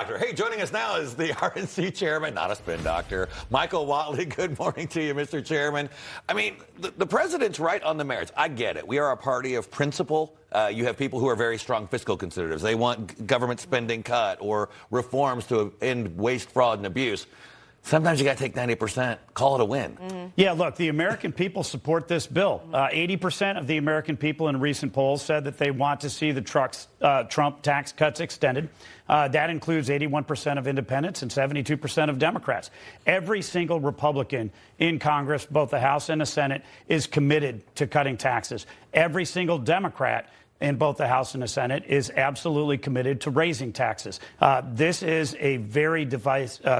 Hey, joining us now is the RNC chairman, not a spin doctor, Michael Whatley. Good morning to you, Mr. Chairman. I mean, the president's right on the merits. I get it. We are a party of principle. You have people who are very strong fiscal conservatives. They want government spending cut or reforms to end waste, fraud, and abuse. Sometimes you got to take 90%, call it a win. Yeah, look, the American people support this bill. 80% of the American people in recent polls said that they want to see the Trump tax cuts extended. That includes 81% of independents and 72% of Democrats. Every single Republican in Congress, both the House and the Senate, is committed to cutting taxes. Every single Democrat in both the House and the Senate is absolutely committed to raising taxes. This is a very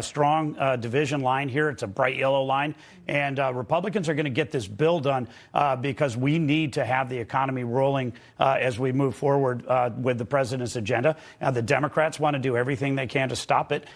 strong division line here. It's a bright yellow line. And Republicans are going to get this bill done because we need to have the economy rolling as we move forward with the president's agenda. The Democrats want to do everything they can to stop it.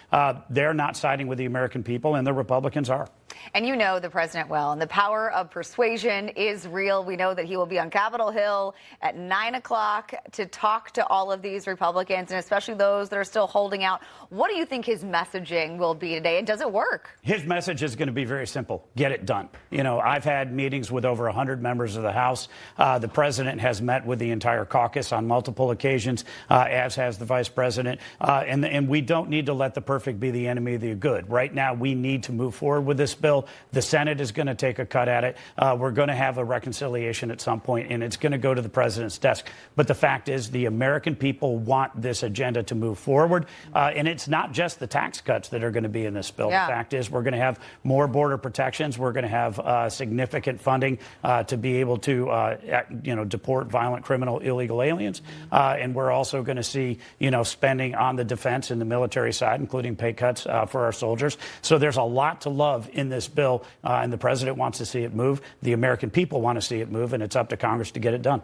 They're not siding with the American people, and the Republicans are. And you know the president well, and the power of persuasion is real. We know that he will be on Capitol Hill at 9 o'clock to talk to all of these Republicans, and especially those that are still holding out. What do you think his messaging will be today, and does it work? His message is going to be very simple. Get it done. You know, I've had meetings with over 100 members of the House. The president has met with the entire caucus on multiple occasions, as has the vice president. And we don't need to let the perfect be the enemy of the good. Right now, we need to move forward with this bill. The Senate is going to take a cut at it. We're going to have a reconciliation at some point, and it's going to go to the president's desk. But the fact is, the American people want this agenda to move forward. And it's not just the tax cuts that are going to be in this bill. Yeah. The fact is, we're going to have more border protections. We're going to have significant funding to be able to, deport violent, criminal, illegal aliens. And we're also going to see, spending on the defense and the military side, including pay cuts for our soldiers. So there's a lot to love in this bill, and the president wants to see it move. The American people want to see it move, and it's up to Congress to get it done.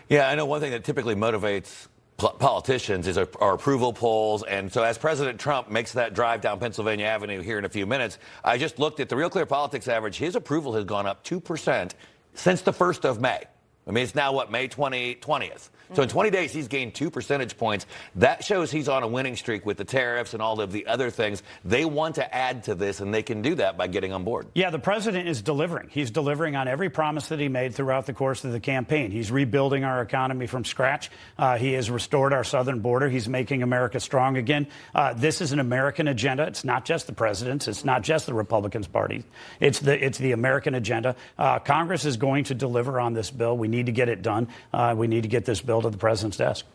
Yeah, I know one thing that typically motivates politicians is our approval polls. And so as President Trump makes that drive down Pennsylvania Avenue here in a few minutes, I just looked at the Real Clear Politics average. His approval has gone up 2% since the 1st of May. I mean, it's now, May 20th. So in 20 days, he's gained 2 percentage points. That shows he's on a winning streak with the tariffs and all of the other things. They want to add to this, and they can do that by getting on board. Yeah, the president is delivering. He's delivering on every promise that he made throughout the course of the campaign. He's rebuilding our economy from scratch. He has restored our southern border. He's making America strong again. This is an American agenda. It's not just the president's. It's not just the Republicans' party. It's the American agenda. Congress is going to deliver on this bill. We need to get it done. We need to get this bill to the president's desk.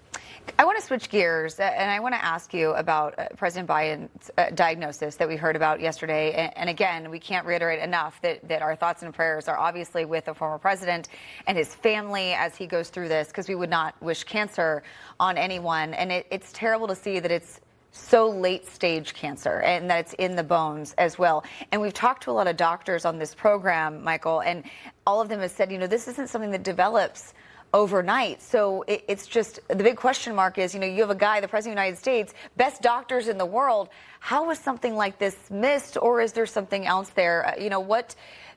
I want to switch gears, and I want to ask you about President Biden's diagnosis that we heard about yesterday. And again, we can't reiterate enough that our thoughts and prayers are obviously with the former president and his family as he goes through this, because we would not wish cancer on anyone. And it's terrible to see that it's so late stage cancer and that it's in the bones as well. And we've talked to a lot of doctors on this program, Michael, and all of them have said, this isn't something that develops overnight. So it's just, the big question mark is, you have a guy, the president of the United States, best doctors in the world. How was something like this missed, or is there something else there? What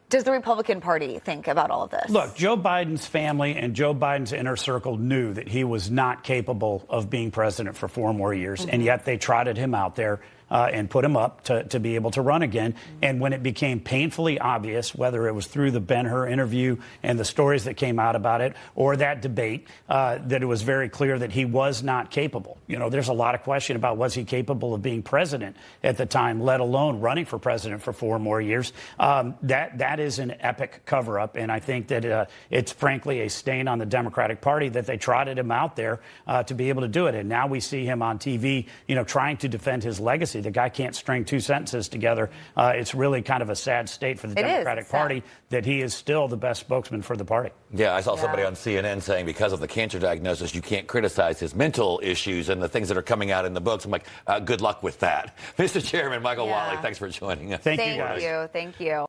does the Republican Party think about all of this? Look, Joe Biden's family and Joe Biden's inner circle knew that he was not capable of being president for 4 more years, and yet they trotted him out there and put him up to be able to run again. And when it became painfully obvious, whether it was through the Ben-Hur interview and the stories that came out about it, or that debate, that it was very clear that he was not capable. There's a lot of question about, was he capable of being president at the time, let alone running for president for 4 more years. That is an epic cover-up, and I think that it's frankly a stain on the Democratic Party that they trotted him out there to be able to do it. And now we see him on TV, trying to defend his legacy. The guy can't string 2 sentences together. It's really kind of a sad state for the Democratic Party that he is still the best spokesman for the party. Yeah, I saw somebody on CNN saying because of the cancer diagnosis, you can't criticize his mental issues and the things that are coming out in the books. I'm like, good luck with that. Mr. Chairman, Michael Whatley, thanks for joining us. Thank you, guys. Thank you.